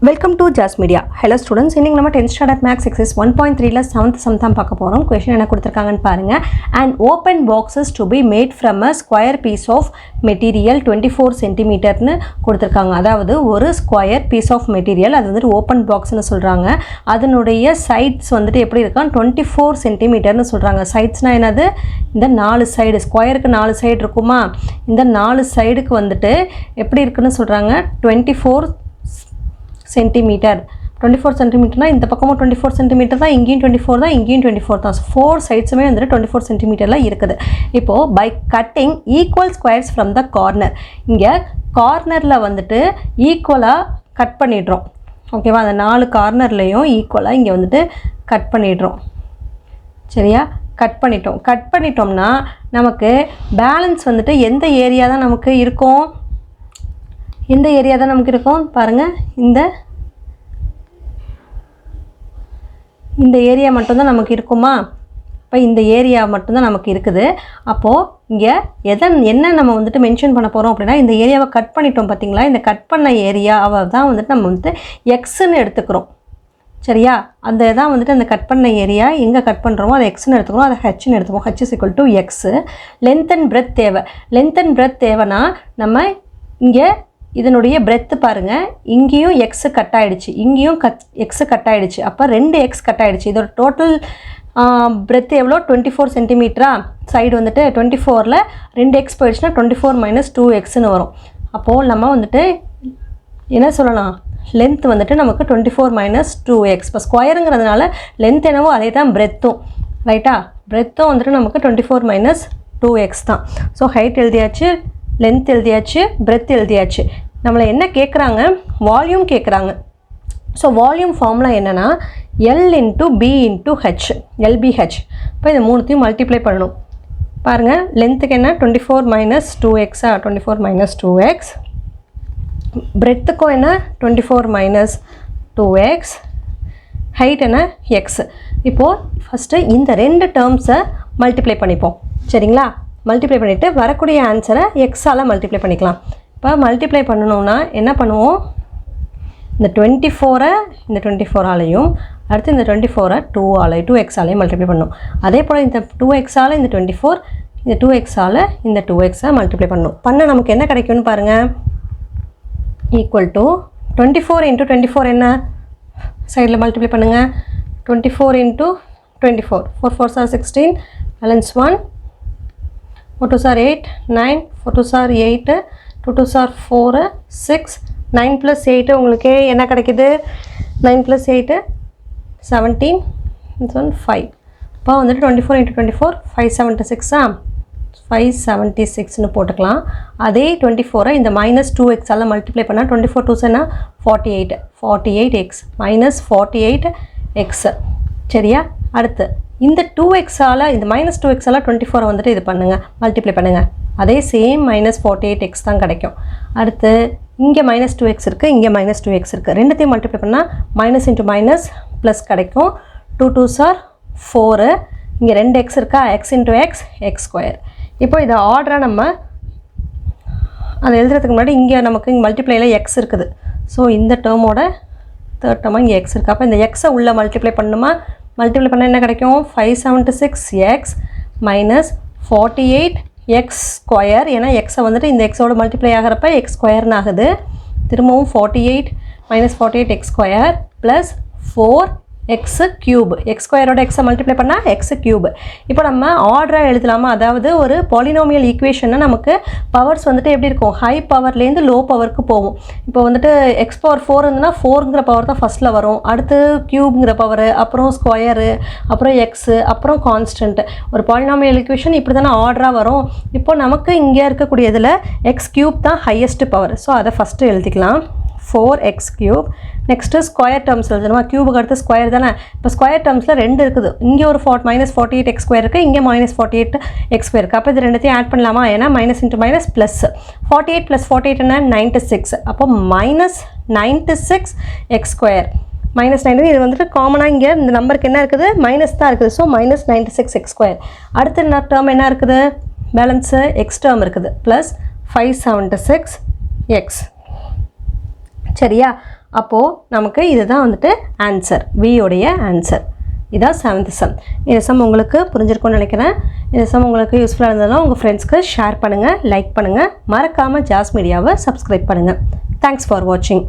Welcome to Jazz Media. Hello students, இன்னைக்கு நம்ம 10th standard maths exercise 1.3 ல 7th sum தான் பார்க்க போறோம். Question என்ன கொடுத்திருக்காங்கன்னு பாருங்க. An open box is to be made from a square piece of material 24 cm ன்னு கொடுத்திருக்காங்க. அதாவது ஒரு square piece of material அது வந்து open box ன்னு சொல்றாங்க. அதனுடைய sides வந்து எப்படி இருக்கான் 24 cm ன்னு சொல்றாங்க. Sidesனா என்னது? இந்த நாலு சைடு ஸ்கொயருக்கு நாலு சைடு இருக்குமா? இந்த நாலு சைடுக்கு வந்துட்டு எப்படி இருக்குன்னு சொல்றாங்க 24 சென்டிமீட்டர் 24 சென்டிமீட்டர்னா இந்த பக்கமும் 24 சென்டிமீட்டர் தான், இங்கேயும் 24 தான், இங்கேயும் 24 தான். 4 சைட்ஸுமே வந்துட்டு 24 சென்டிமீட்டரில் இருக்குது. இப்போது by cutting equal squares from the corner, இங்கே கார்னரில் வந்துட்டு ஈக்குவலாக கட் பண்ணிடுறோம். ஓகேவா? அந்த 4 கார்னர்லேயும் ஈக்குவலாக இங்கே வந்துட்டு கட் பண்ணிடுறோம். சரியா? கட் பண்ணிட்டோம்னா நமக்கு பேலன்ஸ் வந்துட்டு எந்த ஏரியா தான் நமக்கு இருக்கும்? இந்த ஏரியா தான் நமக்கு இருக்கும் பாருங்கள். இந்த ஏரியா மட்டும்தான் நமக்கு இருக்குமா? இப்போ இந்த ஏரியா மட்டும்தான் நமக்கு இருக்குது. அப்போது இங்கே என்ன நம்ம வந்துட்டு மென்ஷன் பண்ண போகிறோம் அப்படின்னா, இந்த ஏரியாவை கட் பண்ணிட்டோம் பார்த்தீங்களா? இந்த கட் பண்ண ஏரியாவை தான் வந்துட்டு நம்ம வந்துட்டு எக்ஸ்ன்னு எடுத்துக்கிறோம். சரியா? அந்த தான் வந்துட்டு அந்த கட் பண்ண ஏரியா எங்கே கட் பண்ணுறோமோ அதை எக்ஸ்ன்னு எடுத்துக்கிறோம், அதை ஹெச்ன்னு எடுத்துப்போம். H is equal to x. Length and breadth தேவை. லென்த் அண்ட் பிரெத் தேவைன்னா நம்ம இங்கே இதனுடைய பிரெத்து பாருங்கள், இங்கேயும் எக்ஸு கட் ஆகிடுச்சு, இங்கேயும் எக்ஸு கட் ஆகிடுச்சு. அப்போ 2 எக்ஸ் கட் ஆகிடுச்சு. இதோட டோட்டல் பிரெத்து எவ்வளோ? 24 சென்டிமீட்டரா? சைடு வந்துட்டு 24ல் 2 எக்ஸ் போயிடுச்சுன்னா 24 - 2xன்னு வரும். அப்போது நம்ம வந்துட்டு என்ன சொல்லலாம்? லென்த் வந்துட்டு நமக்கு 24 - 2x. இப்போ ஸ்கொயருங்கிறதுனால லென்த் என்னவோ அதே தான் பிரெத்தும். ரைட்டா? பிரெத்தும் வந்துட்டு நமக்கு 24 - 2x தான். ஸோ ஹைட் எழுதியாச்சு, லென்த் எழுதியாச்சு, பிரெத் எழுதியாச்சு. நம்மளை என்ன கேட்குறாங்க? வால்யூம் கேட்குறாங்க. ஸோ வால்யூம் ஃபார்முலா என்னென்னா L × B × H, LBH. இப்போ இது மூணுத்தையும் மல்டிப்ளை பண்ணணும். பாருங்கள், லென்த்துக்கு என்ன 24 - 2x, 24 - 2x. பிரெத்துக்கும் என்ன 24 - 2x. ஹைட் என்ன எக்ஸ். இப்போது ஃபஸ்ட்டு இந்த 2 டேர்ம்ஸை மல்டிப்ளை பண்ணிப்போம். சரிங்களா? மல்டிப்ளை பண்ணிவிட்டு வரக்கூடிய ஆன்சரை எக்ஸால் மல்டிப்ளை பண்ணிக்கலாம். இப்போ மல்டிப்ளை பண்ணணுன்னா என்ன பண்ணுவோம்? இந்த 24 இந்த 24ஆலையும் அடுத்து இந்த 24 2xஆலையும் மல்டிப்ளை பண்ணணும். அதே போல் இந்த 2xஆல் இந்த 24, இந்த 2xஆல் இந்த 2xஐ மல்டிப்ளை பண்ணணும். நமக்கு என்ன கிடைக்கும்னு பாருங்கள். ஈக்குவல் டு 24 × 24 என்ன? சைடில் மல்டிப்ளை பண்ணுங்கள். 24 × 24, 4 4s are 16, balance 1, 4 2s are 8, 9, 4 2s are 8, 2 2s are 4, 6, 9 + 8 உங்களுக்கு என்ன கிடைக்குது? 9 + 8 17, this one 5. இப்போ வந்துட்டு 24 × 24 576, 576ன்னு போட்டுக்கலாம். அதே 24 இந்த -2xஆல் மல்டிப்ளை பண்ணால் 24 2s என்ன 48, 48x -48x. சரியா? அடுத்து இந்த 2xஆல் இந்த -2xஆல் 24 வந்துட்டு இது பண்ணுங்கள், மல்டிப்ளை பண்ணுங்கள். அதே சேம் -48x தான் கிடைக்கும். அடுத்து இங்கே -2x இருக்குது, இங்கே -2x இருக்குது. ரெண்டுத்தையும் மல்டிப்ளை பண்ணால் -× ப்ளஸ் கிடைக்கும். 2 2s are 4, இங்கே 2x இருக்கா, x × x, x². இப்போ இதை ஆர்டராக நம்ம அதை எழுதுறதுக்கு முன்னாடி இங்கே நமக்கு இங்கே மல்டிப்ளையில் x இருக்குது. ஸோ இந்த டேர்மோட தேர்ட் டேர்மாக இங்கே x இருக்குது. அப்போ இந்த எக்ஸை உள்ளே மல்டிப்ளை பண்ணணுமா? மல்டிப்ளை பண்ணால் என்ன கிடைக்கும்? 576x - 48x². ஏன்னா எக்ஸை வந்துட்டு இந்த எக்ஸோட மல்டிப்ளை ஆகிறப்ப x² ஆகுது. திரும்பவும் 48 - 48x² + 4x³. x²ஓட எக்ஸை மல்டிப்ளை பண்ணால் x³. இப்போ நம்ம ஆர்டராக எழுதலாமா? அதாவது ஒரு பாலினாமியல் ஈக்குவேஷன்னா நமக்கு பவர்ஸ் வந்துட்டு எப்படி இருக்கும்? ஹை பவர்லேருந்து லோ பவருக்கு போகும். இப்போ வந்துட்டு x⁴ இருந்துன்னா 4ங்கிற பவர் தான் ஃபஸ்ட்டில் வரும், அடுத்து க்யூப்ங்கிற பவர், அப்புறம் ஸ்கொயரு, அப்புறம் எக்ஸு, அப்புறம் கான்ஸ்டன்ட். ஒரு பாலினாமியல் ஈக்குவேஷன் இப்படி தானே ஆர்டராக வரும். இப்போ நமக்கு இங்கே இருக்கக்கூடியதில் x³ தான் ஹையஸ்ட் பவர். ஸோ அதை ஃபஸ்ட்டு எழுதிக்கலாம், 4x³. நெக்ஸ்ட்டு ஸ்கொயர் டேர்ம்ஸ் எழுதணுமா? க்யூபுக்கு அடுத்து ஸ்கொயர் தானே. இப்போ ஸ்கொயர் டேர்ம்ஸில் 2 இருக்குது. இங்கே ஒரு -48x² இருக்குது, இங்கே -48x² இருக்குது. அப்போ இது ரெண்டுத்தையும் ஆட் பண்ணலாமா? ஏன்னா -× ப்ளஸ் 48 + 48 என்ன 96. அப்போ -96x². -90 இது வந்துட்டு காமனாக இங்கே இந்த நம்பருக்கு என்ன இருக்குது? மைனஸ் தான் இருக்குது. So -96x². அடுத்த டேர்ம் என்ன இருக்குது? பேலன்ஸு எக்ஸ் டேர்ம் இருக்குது, ப்ளஸ் 576x. சரியா? அப்போது நமக்கு இதுதான் வந்துட்டு ஆன்சர், வியோடைய ஆன்சர். இதான் 7th சம். இந்த சம் உங்களுக்கு புரிஞ்சிருக்கும்னு நினைக்கிறேன். இந்த சம் உங்களுக்கு யூஸ்ஃபுல்லாக இருந்ததுன்னா உங்கள் ஃப்ரெண்ட்ஸ்க்கு ஷேர் பண்ணுங்கள், லைக் பண்ணுங்கள். மறக்காமல் ஜாஸ் மீடியாவை சப்ஸ்கிரைப் பண்ணுங்கள். தேங்க்ஸ் ஃபார் வாட்சிங்.